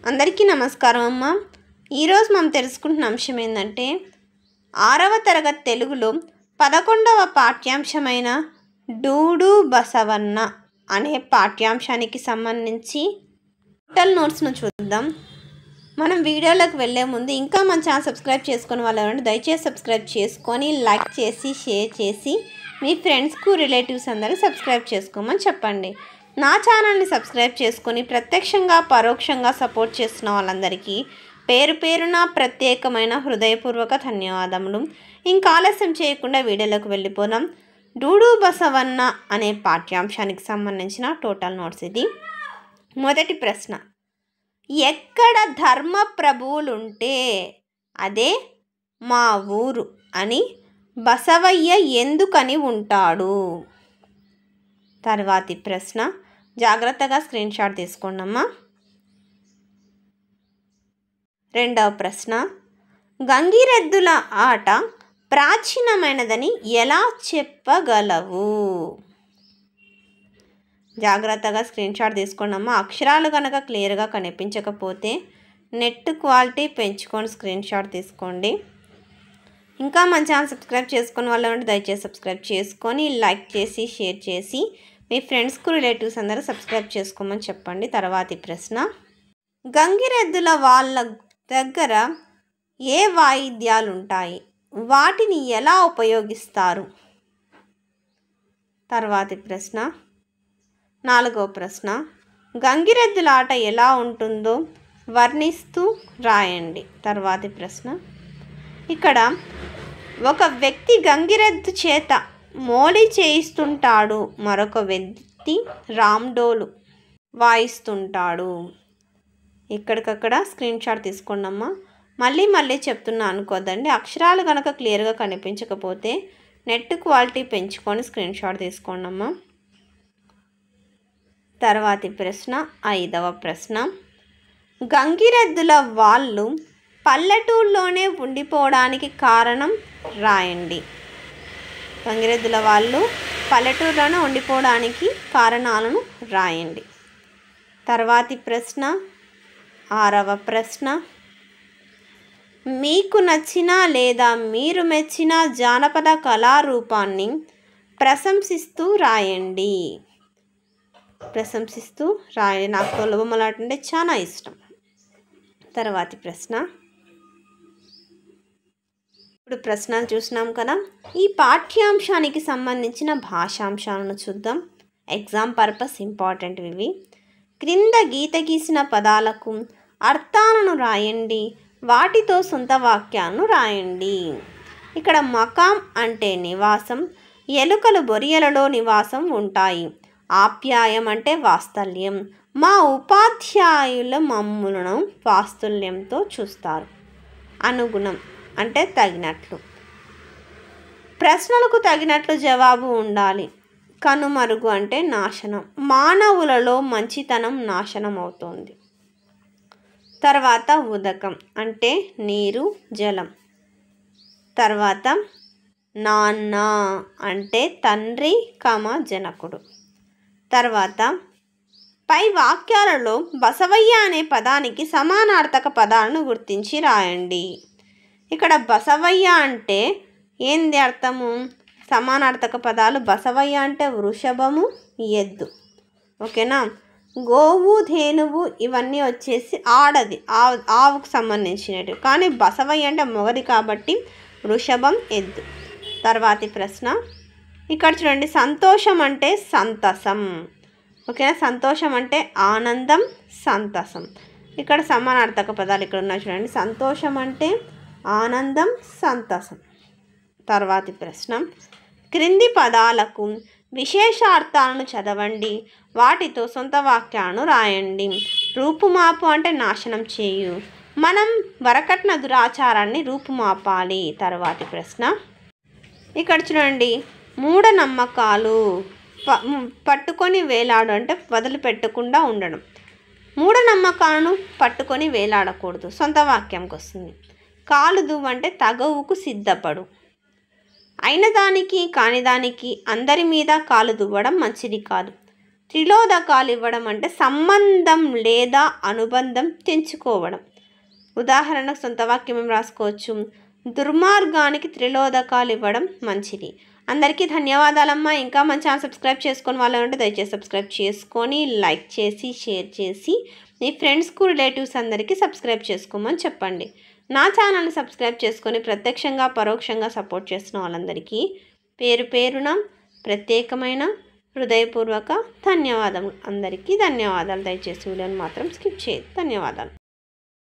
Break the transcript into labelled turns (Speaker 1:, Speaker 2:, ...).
Speaker 1: అందరికీ నమస్కారం అమ్మ. ఈరోజు మనం తెలుసుకుంటున్న అంశం ఏంటంటే 6వ తరగతి తెలుగులో 11వ పాఠ్యాంశమైన డూడు బసవన్న అనే పాఠ్యాంశానికి సంబంధించి టోటల్ నోట్స్ను చూద్దాం. మనం వీడియోలోకి వెళ్ళే ముందు ఇంకా మన ఛానల్ సబ్స్క్రైబ్ చేసుకుని వాళ్ళు ఎవరంటే దయచేసి సబ్స్క్రైబ్ చేసుకొని లైక్ చేసి షేర్ చేసి మీ ఫ్రెండ్స్కు రిలేటివ్స్ అందరూ సబ్స్క్రైబ్ చేసుకోమని చెప్పండి. నా ఛానల్ని సబ్స్క్రైబ్ చేసుకొని ప్రత్యక్షంగా పరోక్షంగా సపోర్ట్ చేస్తున్న వాళ్ళందరికీ పేరు పేరున ప్రత్యేకమైన హృదయపూర్వక ధన్యవాదములు. ఇంకా ఆలస్యం చేయకుండా వీడియోలోకి వెళ్ళిపోదాం. డూడు బసవన్న అనే పాఠ్యాంశానికి సంబంధించిన టోటల్ నోట్స్ ఇది. మొదటి ప్రశ్న, ఎక్కడ ధర్మ ప్రభువులుంటే అదే మా ఊరు అని బసవయ్య ఎందుకని ఉంటాడు? తర్వాతి ప్రశ్న, జాగ్రత్తగా స్క్రీన్ షాట్ తీసుకోండమ్మా. రెండవ ప్రశ్న, గంగిరెద్దుల ఆట ప్రాచీనమైనదని ఎలా చెప్పగలవు? జాగ్రత్తగా స్క్రీన్ షాట్ తీసుకోండమ్మా. అక్షరాలు కనుక క్లియర్గా కనిపించకపోతే నెట్ క్వాలిటీ పెంచుకొని స్క్రీన్ షాట్ తీసుకోండి. ఇంకా మన ఛానల్ సబ్స్క్రైబ్ చేసుకుని వాళ్ళు దయచేసి సబ్స్క్రైబ్ చేసుకొని లైక్ చేసి షేర్ చేసి మీ ఫ్రెండ్స్కు రిలేటివ్స్ అందరూ సబ్స్క్రైబ్ చేసుకోమని చెప్పండి. తర్వాతి ప్రశ్న, గంగిరెద్దుల వాళ్ళ దగ్గర ఏ వాయిద్యాలు ఉంటాయి, వాటిని ఎలా ఉపయోగిస్తారు? తర్వాతి ప్రశ్న. నాలుగవ ప్రశ్న, గంగిరెద్దుల ఆట ఎలా ఉంటుందో వర్ణిస్తూ రాయండి. తర్వాతి ప్రశ్న, ఇక్కడ ఒక వ్యక్తి గంగిరెద్దు చేత మోలి చేయిస్తుంటాడు, మరొక వ్యక్తి రామ్డోలు వాయిస్తుంటాడు. ఇక్కడికక్కడ స్క్రీన్ షాట్ తీసుకోండమ్మా. మళ్ళీ చెప్తున్నా అనుకోద్దండి. అక్షరాలు కనుక క్లియర్గా కనిపించకపోతే నెట్ క్వాలిటీ పెంచుకొని స్క్రీన్ షాట్ తీసుకోండమ్మా. తర్వాతి ప్రశ్న, ఐదవ ప్రశ్న, గంగిరెద్దుల వాళ్ళు పల్లెటూరులోనే ఉండిపోవడానికి కారణం రాయండి. గంగిరెద్దుల వాళ్ళు పల్లెటూరులోనే ఉండిపోవడానికి కారణాలను రాయండి. తర్వాతి ప్రశ్న, ఆరవ ప్రశ్న, మీకు నచ్చిన లేదా మీరు మెచ్చిన జానపద కళారూపాన్ని ప్రశంసిస్తూ రాయండి. ప్రశంసిస్తూ రాయండి. నాకు తొలబొమ్మలాట అంటే చాలా ఇష్టం. తర్వాతి ప్రశ్న, ఇప్పుడు ప్రశ్నలు చూసినాం కదా. ఈ పాఠ్యాంశానికి సంబంధించిన భాషాంశాలను చూద్దాం. ఎగ్జామ్ పర్పస్ ఇంపార్టెంట్ ఇవి. క్రింద గీత గీసిన పదాలకు అర్థాలను రాయండి, వాటితో సొంత వాక్యాలను రాయండి. ఇక్కడ మకాం అంటే నివాసం, ఎలుకలు బొరియలలో నివాసం ఉంటాయి. ఆప్యాయం అంటే వాత్సల్యం, మా ఉపాధ్యాయుల మమ్ములను వాత్సల్యంతో చూస్తారు. అనుగుణం అంటే తగినట్లు, ప్రశ్నలకు తగినట్లు జవాబు ఉండాలి. కనుమరుగు అంటే నాశనం, మానవులలో మంచితనం నాశనం అవుతోంది. తర్వాత ఉదకం అంటే నీరు జలం. తర్వాత నాన్న అంటే తండ్రి జనకుడు. తర్వాత పై వాక్యాలలో బసవయ్య అనే పదానికి సమానార్థక పదాలను గుర్తించి రాయండి. ఇక్కడ బసవయ్య అంటే ఏంది అర్థము? సమానార్థక పదాలు బసవయ్య అంటే వృషభము, ఎద్దు. ఓకేనా? గోవు, ధేనువు ఇవన్నీ వచ్చేసి ఆడది, ఆవుకు సంబంధించినవి. కానీ బసవయ్య అంటే మొగది కాబట్టి వృషభం, ఎద్దు. తర్వాతి ప్రశ్న, ఇక్కడ చూడండి, సంతోషం అంటే సంతసం. ఓకేనా? సంతోషం అంటే ఆనందం, సంతసం. ఇక్కడ సమానార్థక పదాలు ఇక్కడ ఉన్నాయి చూడండి. సంతోషం అంటే ఆనందం, సంతసం. తర్వాతి ప్రశ్న, క్రింది పదాలకు విశేషార్థాలను చదవండి, వాటితో సొంత వాక్యాలను రాయండి. రూపుమాపు అంటే నాశనం చేయు, మనం వరకట్న దురాచారాన్ని రూపుమాపాలి. తర్వాతి ప్రశ్న, ఇక్కడ చూడండి, మూఢనమ్మకాలు పట్టుకొని వేలాడు అంటే వదిలిపెట్టకుండా ఉండడం. మూఢనమ్మకాలను పట్టుకొని వేలాడకూడదు. సొంత వాక్యంకి వస్తుంది. కాలు దువ్వు అంటే తగవుకు సిద్ధపడు. అయిన దానికి కాని దానికి అందరి మీద కాలు దువ్వడం మంచిది కాదు. త్రిలోదకాలు ఇవ్వడం అంటే సంబంధం లేదా అనుబంధం తెంచుకోవడం. ఉదాహరణకు సొంత వాక్యం ఏం రాసుకోవచ్చు, దుర్మార్గానికి త్రిలోదకాలు ఇవ్వడం మంచిది. అందరికీ ధన్యవాదాలమ్మా. ఇంకా మన ఛానల్ సబ్స్క్రైబ్ చేసుకొని వాళ్ళు ఉంటే దయచేసి సబ్స్క్రైబ్ చేసుకొని లైక్ చేసి షేర్ చేసి మీ ఫ్రెండ్స్కు రిలేటివ్స్ అందరికీ సబ్స్క్రైబ్ చేసుకోమని చెప్పండి. నా ఛానల్ని సబ్స్క్రైబ్ చేసుకొని ప్రత్యక్షంగా పరోక్షంగా సపోర్ట్ చేస్తున్న వాళ్ళందరికీ పేరు పేరున ప్రత్యేకమైన హృదయపూర్వక ధన్యవాదాలు. అందరికీ ధన్యవాదాలు. దయచేసి వీడియోని మాత్రం స్కిప్ చేయదు. ధన్యవాదాలు.